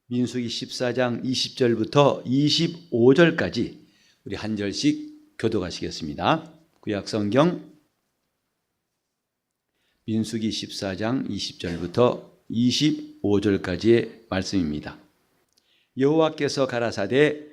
민수기 14장 20절부터 25절까지 우리 한 절씩 교독하시겠습니다. 구약성경 민수기 14장 20절부터 25절까지의 말씀입니다. 여호와께서 가라사대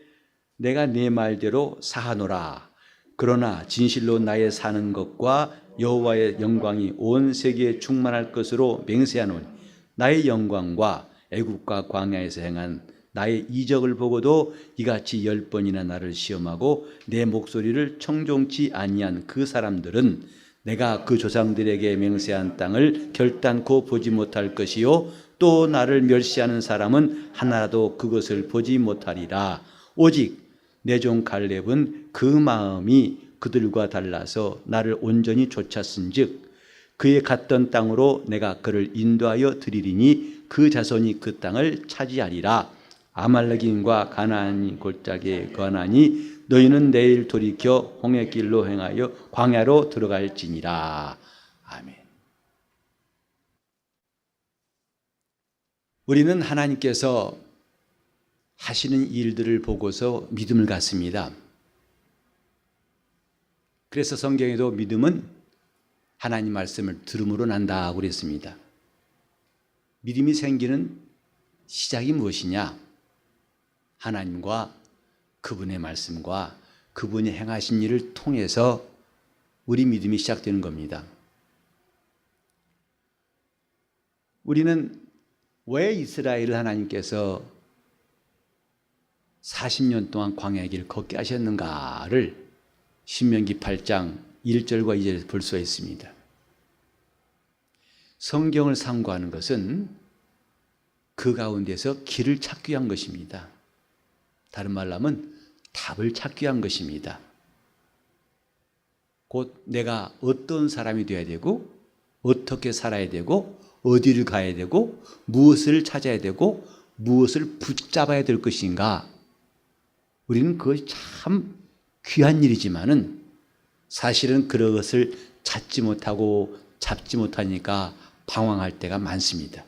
내가 네 말대로 사하노라. 그러나 진실로 나의 사는 것과 여호와의 영광이 온 세계에 충만할 것으로 맹세하노니 나의 영광과 애굽과 광야에서 행한 나의 이적을 보고도 이같이 10번이나 나를 시험하고 내 목소리를 청종치 아니한 그 사람들은 내가 그 조상들에게 맹세한 땅을 결단코 보지 못할 것이요 또 나를 멸시하는 사람은 하나라도 그것을 보지 못하리라. 오직 내 종 갈렙은 그 마음이 그들과 달라서 나를 온전히 좇았은즉 그의 갔던 땅으로 내가 그를 인도하여 드리리니 그 자손이 그 땅을 차지하리라. 아말렉인과 가나안인 골짜기에 거하나니 너희는 내일 돌이켜 홍해길로 행하여 광야로 들어갈지니라. 아멘. 우리는 하나님께서 하시는 일들을 보고서 믿음을 갖습니다. 그래서 성경에도 믿음은 하나님 말씀을 들음으로 난다고 그랬습니다. 믿음이 생기는 시작이 무엇이냐? 하나님과 그분의 말씀과 그분이 행하신 일을 통해서 우리 믿음이 시작되는 겁니다. 우리는 왜 이스라엘을 하나님께서 40년 동안 광야의 길을 걷게 하셨는가를 신명기 8장 1절과 2절에서 볼 수가 있습니다. 성경을 상고하는 것은 그 가운데서 길을 찾기 위한 것입니다. 다른 말로 하면 답을 찾기 위한 것입니다. 곧 내가 어떤 사람이 되어야 되고 어떻게 살아야 되고 어디를 가야 되고 무엇을 찾아야 되고 무엇을 붙잡아야 될 것인가. 우리는 그것이 참 귀한 일이지만은 사실은 그것을 찾지 못하고 잡지 못하니까 방황할 때가 많습니다.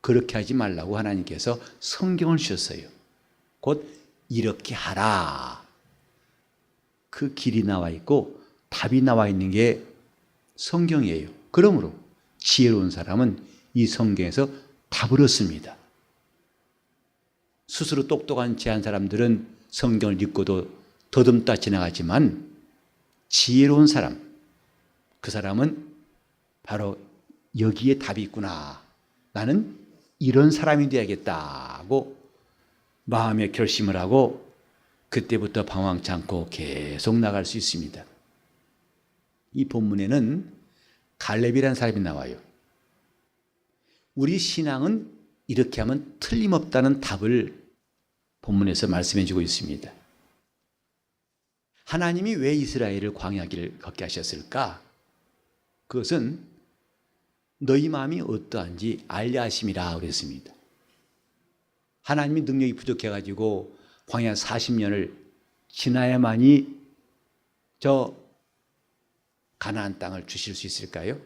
그렇게 하지 말라고 하나님께서 성경을 주셨어요. 곧 이렇게 하라. 그 길이 나와 있고 답이 나와 있는 게 성경이에요. 그러므로 지혜로운 사람은 이 성경에서 답을 얻습니다. 스스로 똑똑한 지혜한 사람들은 성경을 읽고도 더듬다 지나가지만 지혜로운 사람, 그 사람은 바로 여기에 답이 있구나. 나는 이런 사람이 되어야겠다고 마음의 결심을 하고 그때부터 방황치 않고 계속 나갈 수 있습니다. 이 본문에는 갈렙이라는 사람이 나와요. 우리 신앙은 이렇게 하면 틀림없다는 답을 본문에서 말씀해 주고 있습니다. 하나님이 왜 이스라엘을 광야길을 걷게 하셨을까? 그것은 너희 마음이 어떠한지 알려 하심이라 그랬습니다. 하나님이 능력이 부족해가지고 광야 40년을 지나야만이 저 가나안 땅을 주실 수 있을까요?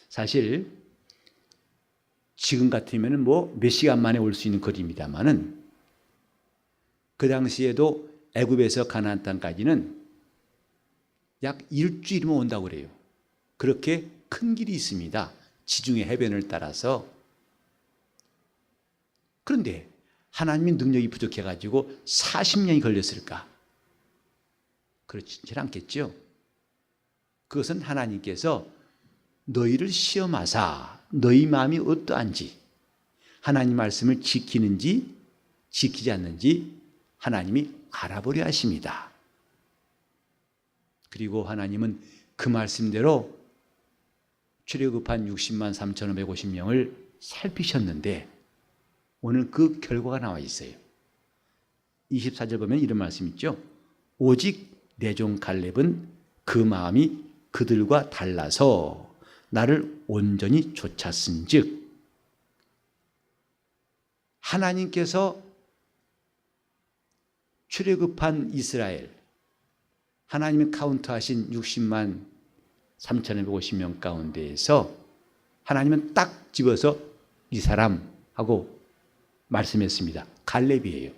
사실 지금 같으면 몇 시간 만에 올 수 있는 거리입니다만은 그 당시에도 애굽에서 가나안 땅까지는 약 일주일이면 온다고 그래요. 그렇게 큰 길이 있습니다. 지중해 해변을 따라서. 그런데 하나님의 능력이 부족해가지고 40년이 걸렸을까? 그렇지 않겠죠. 그것은 하나님께서 너희를 시험하사 너희 마음이 어떠한지 하나님 말씀을 지키는지 지키지 않는지 하나님이 알아보려 하십니다. 그리고 하나님은 그 말씀대로 출애굽한 60만 3,550명을 살피셨는데 오늘 그 결과가 나와 있어요. 24절 보면 이런 말씀 있죠. 오직 내 종 갈렙은 그 마음이 그들과 달라서 나를 온전히 좇았은즉 하나님께서 출애굽한 이스라엘 하나님이 카운트하신 60만 3,250명 가운데에서 하나님은 딱 집어서 이 사람하고 말씀했습니다. 갈렙이에요.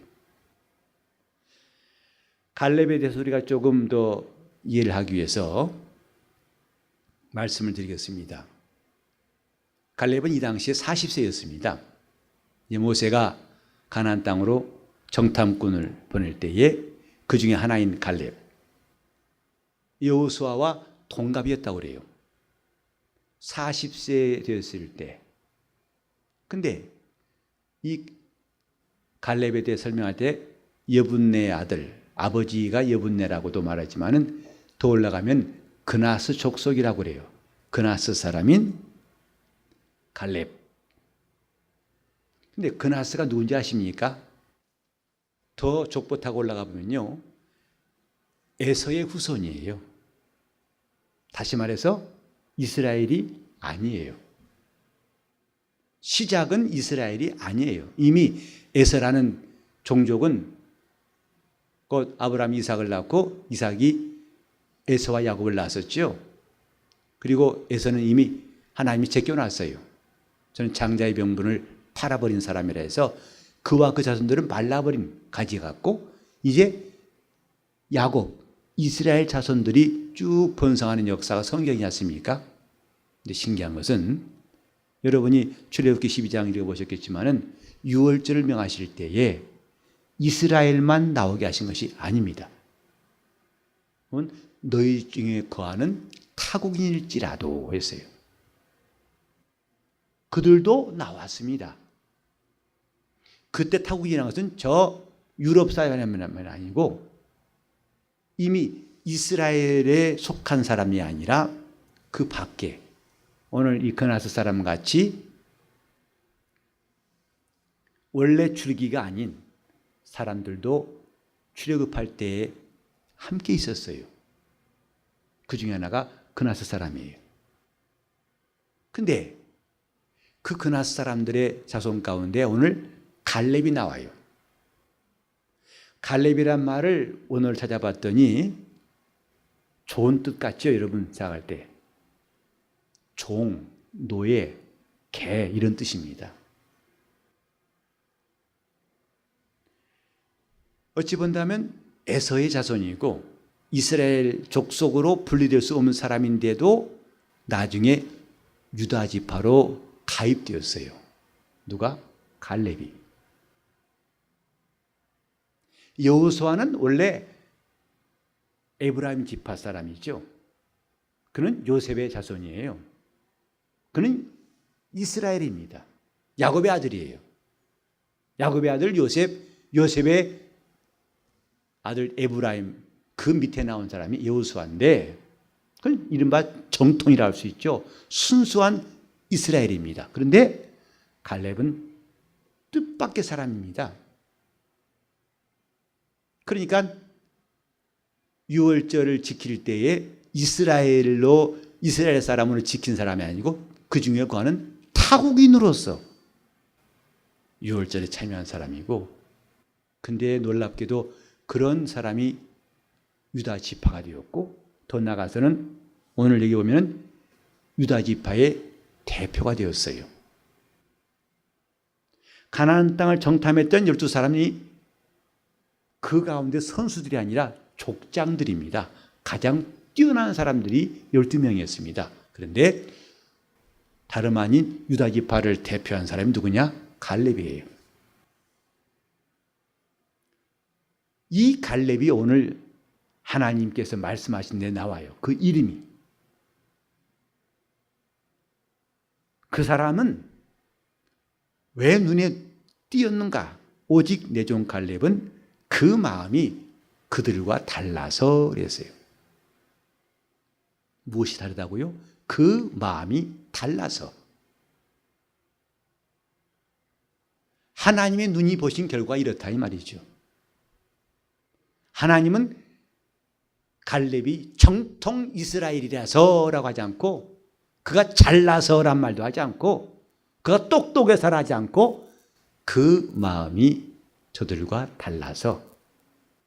갈렙에 대해서 우리가 조금 더 이해를 하기 위해서 말씀을 드리겠습니다. 갈렙은 이 당시에 40세였습니다. 모세가 가나안 땅으로 정탐꾼을 보낼 때에 그 중에 하나인 갈렙, 여호수아와 동갑이었다고 그래요. 40세 되었을 때. 근데 이 갈렙에 대해 설명할 때 여분네 아들, 아버지가 여분네라고도 말하지만은 더 올라가면 그나스 족속이라고 그래요. 그나스 사람인 갈렙. 근데 그나스가 누군지 아십니까? 더 족보 타고 올라가 보면요, 에서의 후손이에요. 다시 말해서 이스라엘이 아니에요. 시작은 이스라엘이 아니에요. 이미 에서라는 종족은 곧 아브라함이 이삭을 낳고 이삭이 에서와 야곱을 낳았었죠. 그리고 에서는 이미 하나님이 제껴놨어요. 저는 장자의 명분을 팔아버린 사람이라 해서 그와 그 자손들은 말라버린 가지 같고, 이제 야곱, 이스라엘 자손들이 쭉 번성하는 역사가 성경이지 않습니까? 근데 신기한 것은 여러분이 출애굽기 12장 읽어보셨겠지만은 유월절을 명하실 때에 이스라엘만 나오게 하신 것이 아닙니다. 너희 중에 거하는 타국인일지라도 했어요. 그들도 나왔습니다. 그때 타국이라는 것은 저 유럽 사람이 아니고 이미 이스라엘에 속한 사람이 아니라 그 밖에 오늘 이 그나스 사람 같이 원래 출기가 아닌 사람들도 출애굽할 때에 함께 있었어요. 그 중에 하나가 그나스 사람이에요. 근데 그 그나스 사람들의 자손 가운데 오늘 갈렙이 나와요. 갈렙이란 말을 오늘 찾아봤더니 좋은 뜻 같죠, 여러분 생각할 때. 종, 노예, 개 이런 뜻입니다. 어찌 본다면 에서의 자손이고 이스라엘 족속으로 분리될 수 없는 사람인데도 나중에 유다 지파로 가입되었어요. 누가? 갈렙이. 여호수아는 원래 에브라임 지파 사람이죠. 그는 요셉의 자손이에요. 그는 이스라엘입니다. 야곱의 아들이에요. 야곱의 아들 요셉, 요셉의 아들 에브라임, 그 밑에 나온 사람이 여호수아인데, 그건 이른바 정통이라 할 수 있죠. 순수한 이스라엘입니다. 그런데 갈렙은 뜻밖의 사람입니다. 그러니까 유월절을 지킬 때에 이스라엘 사람으로 지킨 사람이 아니고 그 중에 거하는 타국인으로서 유월절에 참여한 사람이고, 근데 놀랍게도 그런 사람이 유다 지파가 되었고, 더 나아가서는 오늘 여기 보면 유다 지파의 대표가 되었어요. 가나안 땅을 정탐했던 12사람이 그 가운데 선수들이 아니라 족장들입니다. 가장 뛰어난 사람들이 12명이었습니다. 그런데 다름 아닌 유다 지파를 대표한 사람이 누구냐? 갈렙이에요. 이 갈렙이 오늘 하나님께서 말씀하신 데 나와요. 그 이름이. 그 사람은 왜 눈에 띄었는가? 오직 내 종 갈렙은 그 마음이 그들과 달라서 그랬어요. 무엇이 다르다고요? 그 마음이 달라서. 하나님의 눈이 보신 결과 이렇다 이 말이죠. 하나님은 갈렙이 정통 이스라엘이라서라고 하지 않고, 그가 잘나서란 말도 하지 않고, 그가 똑똑해서라 하지 않고, 그 마음이 저들과 달라서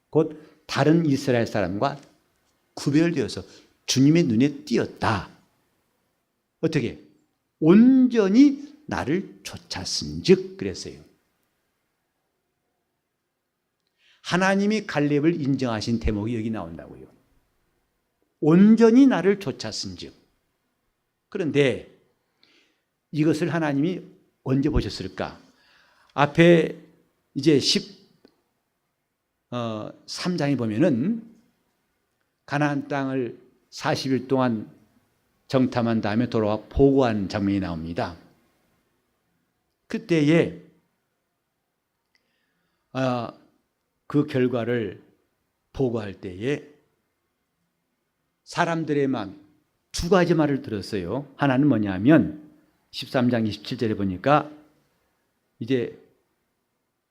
곧 다른 이스라엘 사람과 구별되어서 주님의 눈에 띄었다. 어떻게? 온전히 나를 쫓았은즉 그랬어요. 하나님이 갈렙을 인정하신 대목이 여기 나온다고요. 온전히 나를 쫓았은즉. 그런데 이것을 하나님이 언제 보셨을까? 앞에 이제 13장에 보면은 가나안 땅을 40일 동안 정탐한 다음에 돌아와 보고한 장면이 나옵니다. 그때에 그 결과를 보고할 때에 사람들의 마음 두 가지 말을 들었어요. 하나는 뭐냐면 13장 27절에 보니까 이제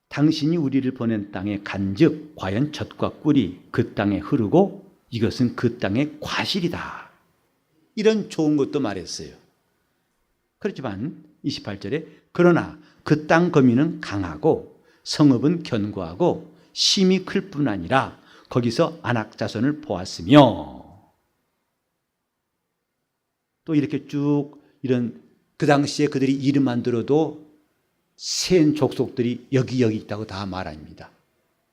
당신이 우리를 보낸 땅에 간즉 과연 젖과 꿀이 그 땅에 흐르고 이것은 그 땅의 과실이다. 이런 좋은 것도 말했어요. 그렇지만 28절에 그러나 그 땅 거민은 강하고 성읍은 견고하고 심이 클 뿐 아니라 거기서 아낙 자손을 보았으며 또 이렇게 쭉 이런 그 당시에 그들이 이름만 들어도 센 족속들이 여기 있다고 다 말합니다.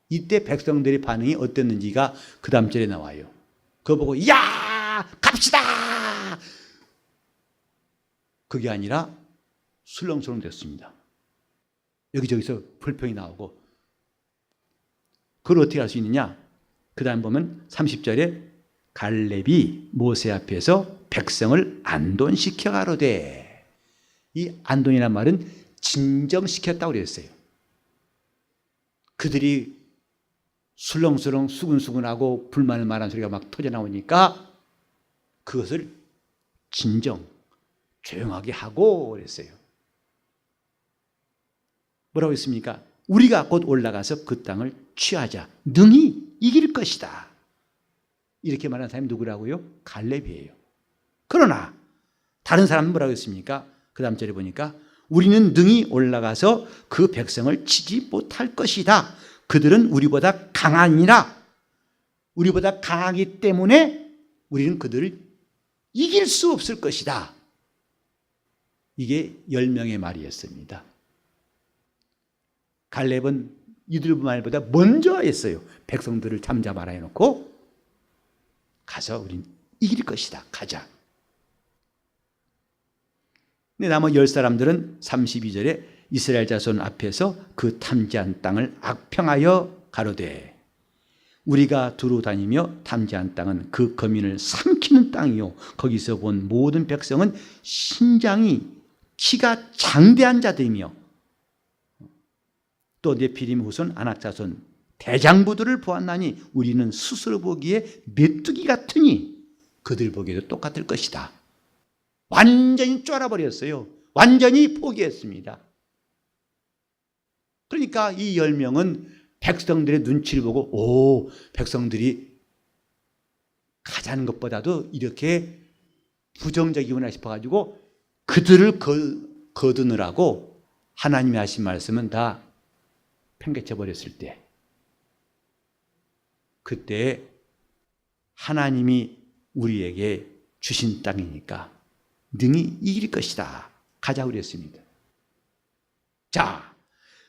이때 백성들의 반응이 어땠는지가 그 다음 절에 나와요. 그거 보고 야 갑시다. 그게 아니라 술렁술렁 됐습니다. 여기저기서 불평이 나오고 그걸 어떻게 할 수 있느냐? 그 다음 보면 30절에 갈렙이 모세 앞에서 백성을 안돈시켜 가로되 이 안돈이라는 말은 진정시켰다고 그랬어요. 그들이 술렁술렁 수근수근하고 불만을 말하는 소리가 막 터져나오니까 그것을 진정 조용하게 하고 그랬어요. 뭐라고 했습니까? 우리가 곧 올라가서 그 땅을 취하자. 능히 이길 것이다. 이렇게 말하는 사람이 누구라고요? 갈렙이에요. 그러나 다른 사람은 뭐라고 했습니까? 그 다음 절에 보니까 우리는 능히 올라가서 그 백성을 치지 못할 것이다. 그들은 우리보다 강하니라. 우리보다 강하기 때문에 우리는 그들을 이길 수 없을 것이다. 이게 10명의 말이었습니다. 갈렙은 이들 말보다 먼저 했어요. 백성들을 잠잠하라 해놓고 가서 우린 이길 것이다. 가자. 근데 나머지 10사람들은 32절에 이스라엘 자손 앞에서 그 탐지한 땅을 악평하여 가로되 우리가 두루 다니며 탐지한 땅은 그 거민을 삼키는 땅이요 거기서 본 모든 백성은 신장이 키가 장대한 자들이며 또 네피림 후손 아낙 자손 대장부들을 보았나니 우리는 스스로 보기에 메뚜기 같으니 그들 보기에도 똑같을 것이다. 완전히 쫄아버렸어요. 완전히 포기했습니다. 그러니까 이 10명은 백성들의 눈치를 보고 백성들이 가자는 것보다도 이렇게 부정적이구나 싶어가지고 그들을 거두느라고 하나님이 하신 말씀은 다 팽개쳐 버렸을 때 그때 하나님이 우리에게 주신 땅이니까 능히 이길 것이다. 가자고 그랬습니다. 자,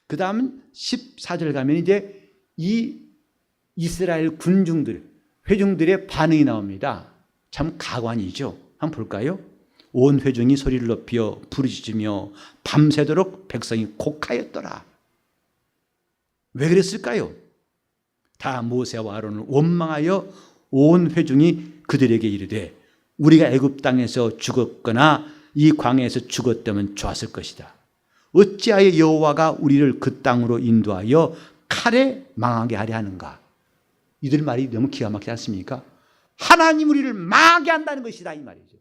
그 다음 14절 가면 이제 이 이스라엘 군중들, 회중들의 반응이 나옵니다. 참 가관이죠. 한번 볼까요? 온 회중이 소리를 높여 부르짖으며 밤새도록 백성이 곡하였더라. 왜 그랬을까요? 다 모세와 아론을 원망하여 온 회중이 그들에게 이르되 우리가 애굽 땅에서 죽었거나 이 광야에서 죽었다면 좋았을 것이다. 어찌하여 여호와가 우리를 그 땅으로 인도하여 칼에 망하게 하려 하는가? 이들 말이 너무 기가 막히지 않습니까? 하나님 우리를 망하게 한다는 것이다 이 말이죠.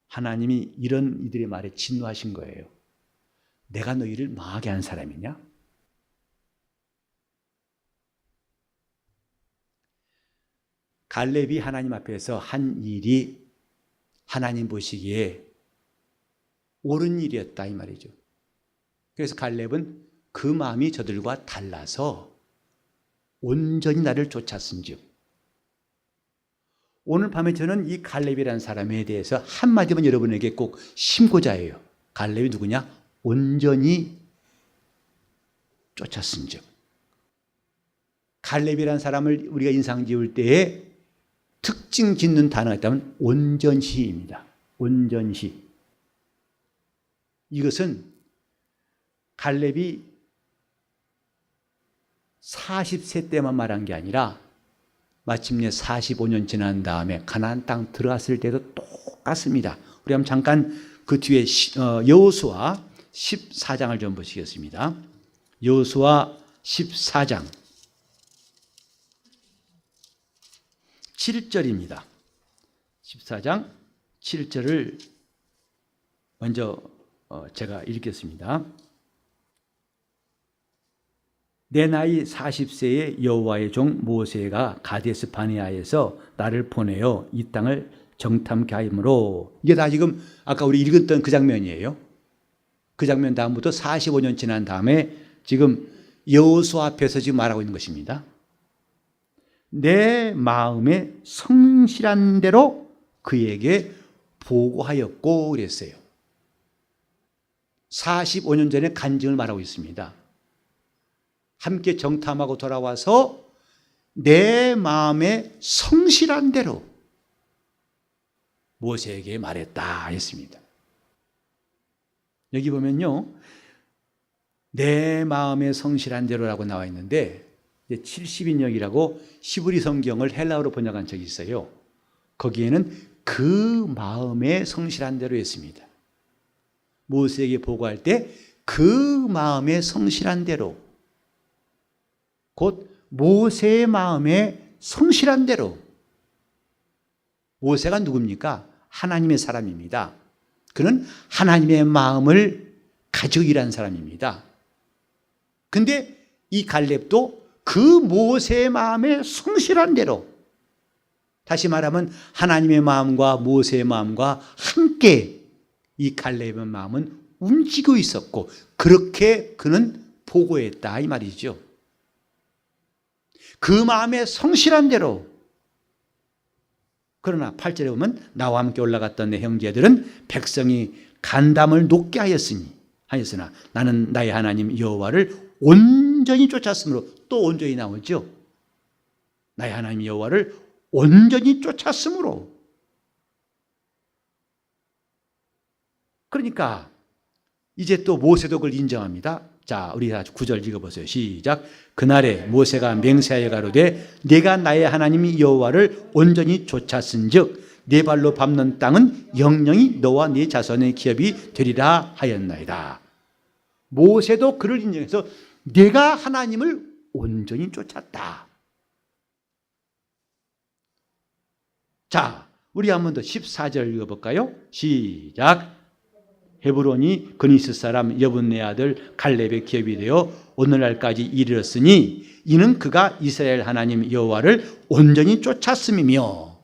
하나님이 이런 이들의 말에 진노하신 거예요. 내가 너희를 망하게 한 사람이냐? 갈렙이 하나님 앞에서 한 일이 하나님 보시기에 옳은 일이었다 이 말이죠. 그래서 갈렙은 그 마음이 저들과 달라서 온전히 나를 쫓았은즉. 오늘 밤에 저는 이 갈렙이라는 사람에 대해서 한마디만 여러분에게 꼭 심고자 해요. 갈렙이 누구냐? 온전히 쫓았은즉. 갈렙이라는 사람을 우리가 인상 지을 때에 특징 짓는 단어가 있다면 온전히입니다. 온전히. 이것은 갈렙이 40세 때만 말한 게 아니라 마침내 45년 지난 다음에 가나안 땅 들어갔을 때도 똑같습니다. 우리 한번 잠깐 그 뒤에 여호수아 14장을 좀 보시겠습니다. 여호수아 14장 7절입니다. 14장 7절을 먼저 제가 읽겠습니다. 내 나이 40세에 여호와의 종 모세가 가데스 바네아에서 나를 보내어 이 땅을 정탐케 하므로, 이게 다 지금 아까 우리 읽었던 그 장면이에요. 그 장면 다음부터 45년 지난 다음에 지금 여호수아 앞에서 지금 말하고 있는 것입니다. 내 마음에 성실한 대로 그에게 보고하였고 그랬어요. 45년 전에 간증을 말하고 있습니다. 함께 정탐하고 돌아와서 내 마음에 성실한 대로 모세에게 말했다 했습니다. 여기 보면요, 내 마음에 성실한 대로라고 나와 있는데 70인역이라고 히브리 성경을 헬라어로 번역한 적이 있어요. 거기에는 그 마음에 성실한 대로 했습니다. 모세에게 보고할 때 그 마음에 성실한 대로, 곧 모세의 마음에 성실한 대로. 모세가 누굽니까? 하나님의 사람입니다. 그는 하나님의 마음을 가지고 일한 사람입니다. 근데 이 갈렙도 그 모세의 마음에 성실한 대로, 다시 말하면 하나님의 마음과 모세의 마음과 함께 이 갈렙의 마음은 움직이고 있었고, 그렇게 그는 보고했다 이 말이죠. 그 마음에 성실한 대로. 그러나 8절에 보면 나와 함께 올라갔던 내 형제들은 백성이 간담을 높게 하였으나 나는 나의 하나님 여호와를 온전히 쫓았으므로. 또 온전히 나오죠. 나의 하나님 여호와를 온전히 쫓았으므로. 그러니까 이제 또 모세도 그걸 인정합니다. 자, 우리 9절 읽어보세요. 시작. 그날에 모세가 맹세하여 가로되 내가 나의 하나님 여호와를 온전히 쫓았은즉 네 발로 밟는 땅은 영영이 너와 네 자손의 기업이 되리라 하였나이다. 모세도 그를 인정해서 내가 하나님을 온전히 쫓았다. 자, 우리 한 번 더 14절 읽어볼까요? 시작. 헤브론이 그니스 사람 여분네 아들 갈렙의 기업이 되어 오늘날까지 이르렀으니 이는 그가 이스라엘 하나님 여호와를 온전히 쫓았음이며.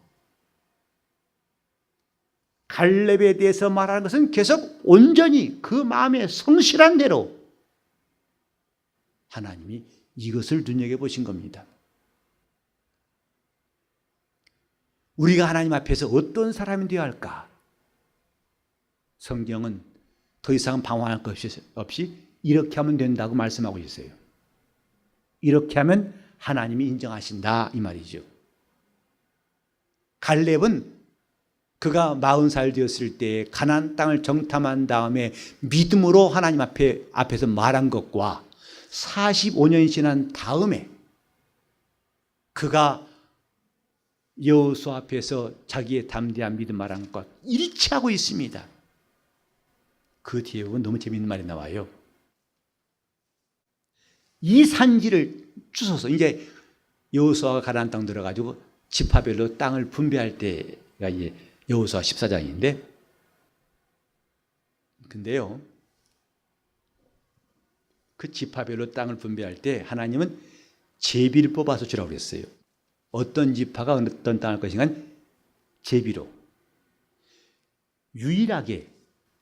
갈렙에 대해서 말하는 것은 계속 온전히 그 마음에 성실한 대로 하나님이 이것을 눈여겨보신 겁니다. 우리가 하나님 앞에서 어떤 사람이 되어야 할까? 성경은 더 이상 방황할 것 없이 이렇게 하면 된다고 말씀하고 있어요. 이렇게 하면 하나님이 인정하신다 이 말이죠. 갈렙은 그가 40살 되었을 때 가나안 땅을 정탐한 다음에 믿음으로 하나님 앞에서 말한 것과 45년이 지난 다음에 그가 여호수아 앞에서 자기의 담대한 믿음 말한 것 일치하고 있습니다. 그 뒤에 보면 너무 재미있는 말이 나와요. 이 산지를 주소서, 이제 여호수아가 가나안 땅 들어가지고 지파별로 땅을 분배할 때가 이제 여호수아 14장인데, 근데요, 그 지파별로 땅을 분배할 때 하나님은 제비를 뽑아서 주라고 그랬어요. 어떤 지파가 어떤 땅을 것인가 제비로. 유일하게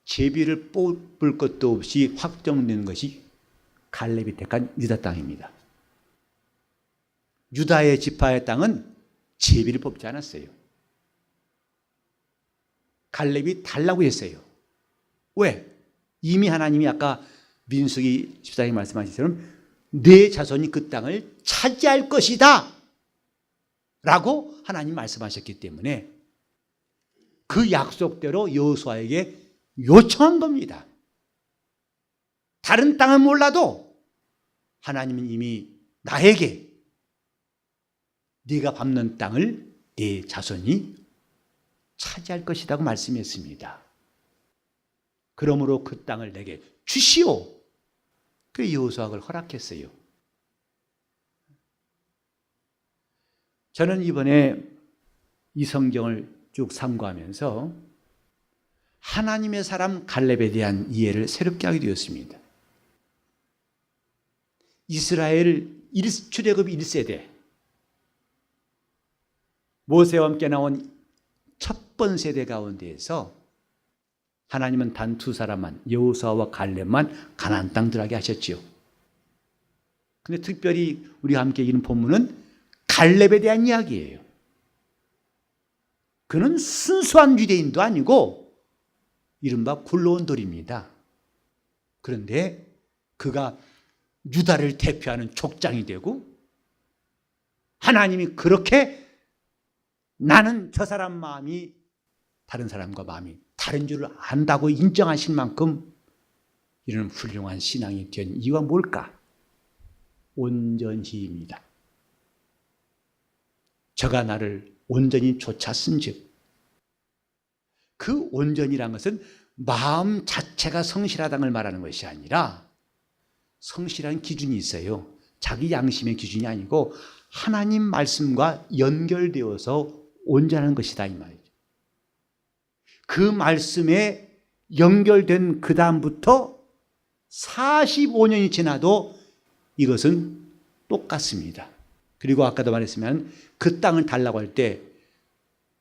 제비를 뽑을 것도 없이 확정된 것이 갈렙이 택한 유다 땅입니다. 유다의 지파의 땅은 제비를 뽑지 않았어요. 갈렙이 달라고 했어요. 왜? 이미 하나님이 아까 민수기 14장에 말씀하신 것처럼 내 자손이 그 땅을 차지할 것이다 라고 하나님 말씀하셨기 때문에 그 약속대로 여호수아에게 요청한 겁니다. 다른 땅은 몰라도 하나님은 이미 나에게 네가 밟는 땅을 네 자손이 차지할 것이라고 말씀했습니다. 그러므로 그 땅을 내게 주시오. 그 여호수아를 허락했어요. 저는 이번에 이 성경을 쭉 참고하면서 하나님의 사람 갈렙에 대한 이해를 새롭게 하게 되었습니다. 이스라엘 출애굽 1세대 모세와 함께 나온 첫 번 세대 가운데에서 하나님은 단 두 사람만, 여호수아와 갈렙만 가나안 땅 들어가게 하셨지요. 근데 특별히 우리가 함께 읽는 본문은 갈렙에 대한 이야기예요. 그는 순수한 유대인도 아니고 이른바 굴러온 돌입니다. 그런데 그가 유다를 대표하는 족장이 되고 하나님이 그렇게 나는 저 사람 마음이 다른 사람과 마음이 다른 줄을 안다고 인정하실 만큼 이런 훌륭한 신앙이 된 이유가 뭘까? 온전히입니다. 저가 나를 온전히 쫓았은즉, 그 온전이란 것은 마음 자체가 성실하다는 걸 말하는 것이 아니라 성실한 기준이 있어요. 자기 양심의 기준이 아니고 하나님 말씀과 연결되어서 온전한 것이다 이 말이죠. 그 말씀에 연결된 그 다음부터 45년이 지나도 이것은 똑같습니다. 그리고 아까도 말했지만 그 땅을 달라고 할 때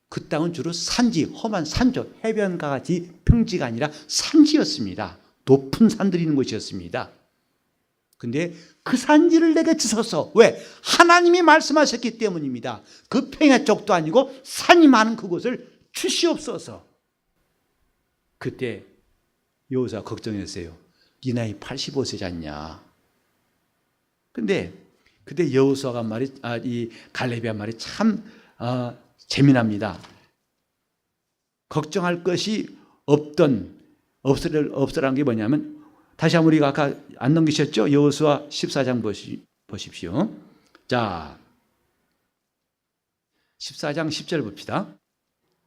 그 땅은 주로 산지, 험한 산죠. 해변과 같이 평지가 아니라 산지였습니다. 높은 산들이 있는 곳이었습니다. 근데 그 산지를 내게 주소서. 왜? 하나님이 말씀하셨기 때문입니다. 그 평야 쪽도 아니고 산이 많은 그곳을 주시옵소서. 그때 여호수아가 걱정했어요. 네 나이 85세지 않냐. 근데 그때 여호수아가 이 갈렙이 한 말이 참 재미납니다. 걱정할 것이 없으라는 게 뭐냐면, 다시 한번 우리가 아까 안 넘기셨죠? 여호수아 14장 보십시오. 자, 14장 10절 봅시다.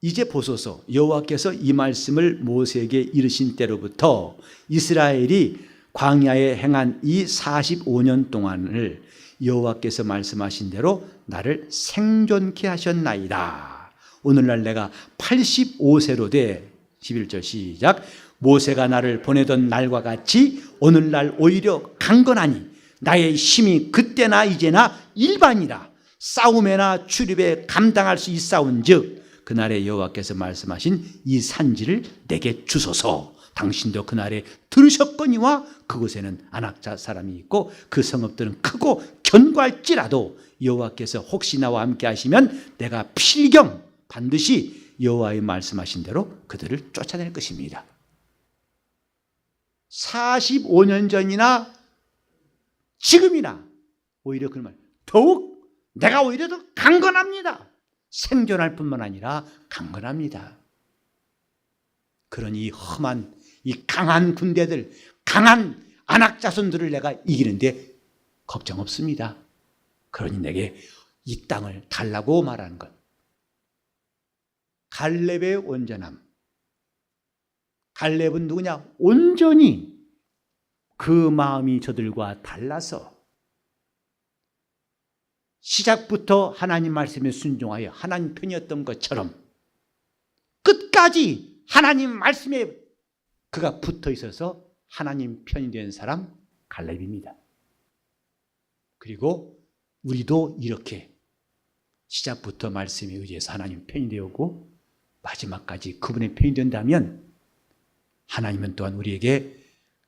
이제 보소서, 여호와께서 이 말씀을 모세에게 이르신 때로부터 이스라엘이 광야에 행한 이 45년 동안을 여호와께서 말씀하신 대로 나를 생존케 하셨나이다. 오늘날 내가 85세로 돼. 11절 시작. 모세가 나를 보내던 날과 같이 오늘날 오히려 강건하니 나의 힘이 그때나 이제나 일반이라. 싸움에나 출입에 감당할 수 있사온즉 그날에 여호와께서 말씀하신 이 산지를 내게 주소서. 당신도 그날에 들으셨거니와 그곳에는 안악자 사람이 있고 그 성읍들은 크고 견고할지라도 여호와께서 혹시 나와 함께 하시면 내가 필경 반드시 여호와의 말씀하신 대로 그들을 쫓아낼 것입니다. 45년 전이나 지금이나 오히려 그 말 더욱 내가 오히려 더 강건합니다. 생존할 뿐만 아니라 강건합니다. 그러니 험한 이 강한 군대들, 강한 안악자손들을 내가 이기는데 걱정 없습니다. 그러니 내게 이 땅을 달라고 말하는 것. 갈렙의 온전함. 갈렙은 누구냐? 온전히 그 마음이 저들과 달라서 시작부터 하나님 말씀에 순종하여 하나님 편이었던 것처럼 끝까지 하나님 말씀에 그가 붙어 있어서 하나님 편이 된 사람 갈렙입니다. 그리고 우리도 이렇게 시작부터 말씀에 의지해서 하나님 편이 되었고 마지막까지 그분의 편이 된다면 하나님은 또한 우리에게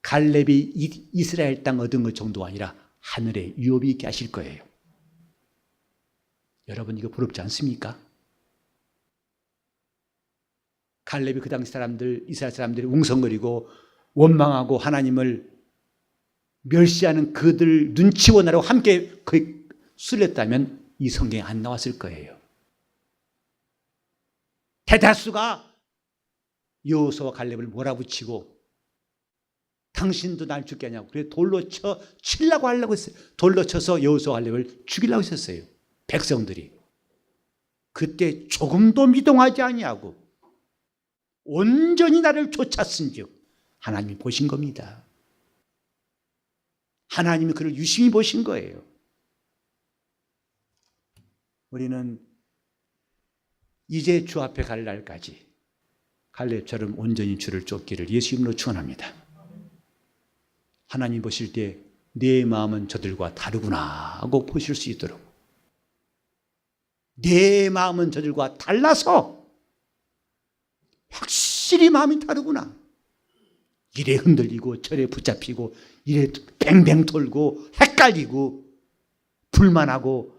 갈렙이 이스라엘 땅 얻은 것 정도가 아니라 하늘에 유업이 있게 하실 거예요. 여러분 이거 부럽지 않습니까? 갈렙이 그 당시 사람들, 이스라엘 사람들이 웅성거리고 원망하고 하나님을 멸시하는 그들 눈치 보느라고 함께 거의 술랬다면 이 성경에 안 나왔을 거예요. 대다수가 여호수아와 갈렙을 몰아붙이고 당신도 날 죽게 하냐고 그래 돌로 치려고 하려고 했어요. 돌로 쳐서 여호수아와 갈렙을 죽이려고 했었어요. 백성들이. 그때 조금도 미동하지 아니하고 온전히 나를 쫓았은즉 하나님이 보신 겁니다. 하나님이 그를 유심히 보신 거예요. 우리는 이제 주 앞에 갈 날까지 갈렙처럼 온전히 주를 쫓기를 예수 이름으로 축원합니다. 하나님 보실 때 내 마음은 저들과 다르구나 하고 보실 수 있도록 내 마음은 저들과 달라서 확실히 마음이 다르구나. 이래 흔들리고 저래 붙잡히고 이래 뱅뱅 돌고 헷갈리고 불만하고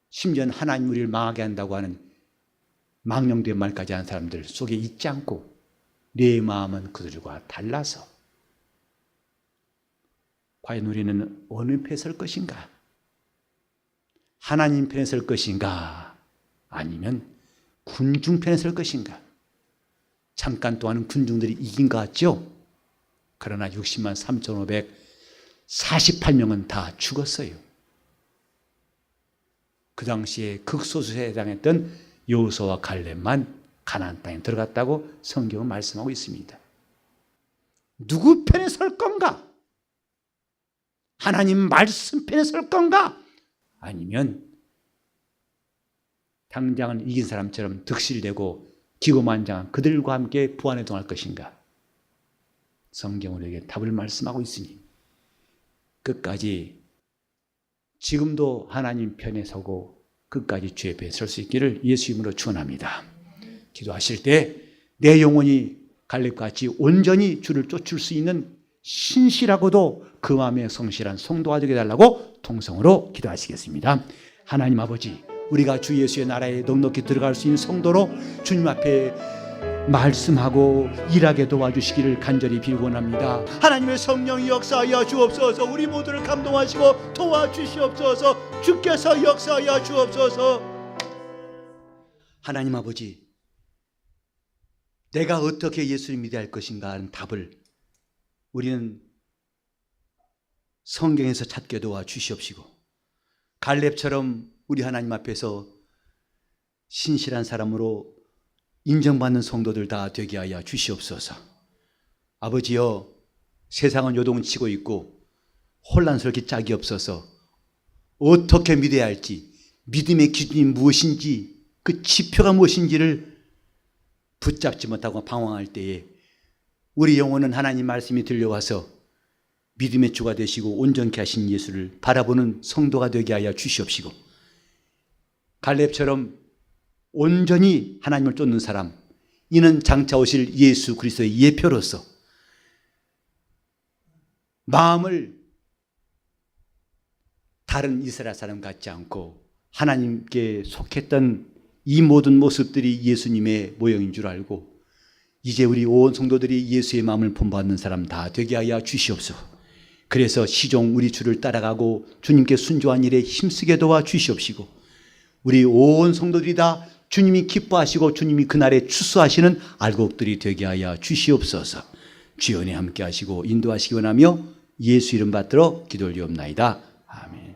심지어는 하나님 우리를 망하게 한다고 하는 망령된 말까지 하는 사람들 속에 있지 않고 내 마음은 그들과 달라서 과연 우리는 어느 편에 설 것인가? 하나님 편에 설 것인가? 아니면 군중 편에 설 것인가? 잠깐 동안은 군중들이 이긴 것 같죠? 그러나 60만 3,548명은 다 죽었어요. 그 당시에 극소수에 해당했던 여호수아와 갈렙만 가나안 땅에 들어갔다고 성경은 말씀하고 있습니다. 누구 편에 설 건가? 하나님 말씀 편에 설 건가? 아니면 당장은 이긴 사람처럼 득실되고 기고만장한 그들과 함께 부안에 동할 것인가? 성경은 우리에게 답을 말씀하고 있으니 끝까지 지금도 하나님 편에 서고 끝까지 주의 배에 설 수 있기를 예수 이름으로 축원합니다. 기도하실 때 내 영혼이 갈렙같이 온전히 주를 쫓을 수 있는 신실하고도 그 마음에 성실한 성도가 되게 해달라고 통성으로 기도하시겠습니다. 하나님 아버지, 우리가 주 예수의 나라에 넉넉히 들어갈 수 있는 성도로 주님 앞에 말씀하고 일하게 도와주시기를 간절히 빌곤합니다. 하나님의 성령이 역사하여 주옵소서. 우리 모두를 감동하시고 도와주시옵소서. 주께서 역사하여 주옵소서. 하나님 아버지, 내가 어떻게 예수를 믿어야 할 것인가 하는 답을 우리는 성경에서 찾게 도와주시옵시고 갈렙처럼 우리 하나님 앞에서 신실한 사람으로 인정받는 성도들 다 되게 하여 주시옵소서. 아버지여, 세상은 요동치고 있고 혼란스럽게 짝이 없어서 어떻게 믿어야 할지, 믿음의 기준이 무엇인지, 그 지표가 무엇인지를 붙잡지 못하고 방황할 때에 우리 영혼은 하나님 말씀이 들려와서 믿음의 주가 되시고 온전케 하신 예수를 바라보는 성도가 되게 하여 주시옵시고 갈렙처럼 온전히 하나님을 쫓는 사람, 이는 장차 오실 예수 그리스도의 예표로서 마음을 다른 이스라엘 사람 같지 않고 하나님께 속했던 이 모든 모습들이 예수님의 모형인 줄 알고 이제 우리 온 성도들이 예수의 마음을 본받는 사람 다 되게 하여 주시옵소서. 그래서 시종 우리 주를 따라가고 주님께 순종한 일에 힘쓰게 도와 주시옵시고 우리 온 성도들이 다 주님이 기뻐하시고 주님이 그날에 추수하시는 알곡들이 되게 하여 주시옵소서. 주의 은혜 함께 하시고 인도하시기 원하며 예수 이름 받들어 기도를 드리옵나이다. 아멘.